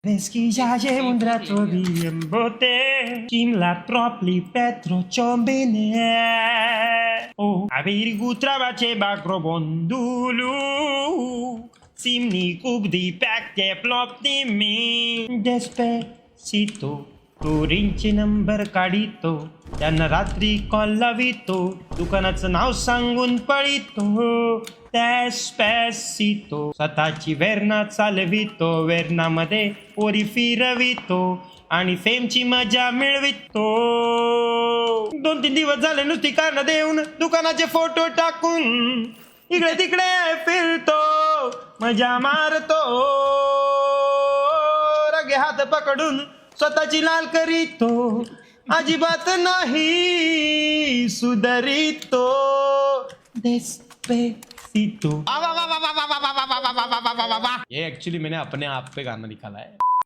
Peschisaje un tratto di embote, Simla tropli petro ciombine. Oh, aviri gutrava ce bacro bondulu. Simni cuc di pacte plop di mi. Despacito, चोरींचे number काढितो, त्यांना रात्री call लावितो, दुकानाचं नाव सांगून पळितो. Despacito, स्वतःची वेरणा चालवितो, वेरणामध्ये पोरी फिरवितो आणि फेमची मजा मिळवितो. 2-3 दिवस झाले नुसती कारण देऊन, दुकानाचे फोटो टाकून इकडे तिकडे फिरतो, मजा मारतो, रगे हात पकडून स्वतःची लाल करीतो, अजिबात नाही सुधरितो. Despacito. ये एक्चुअली मैंने अपने आप पे गाना निकाला है.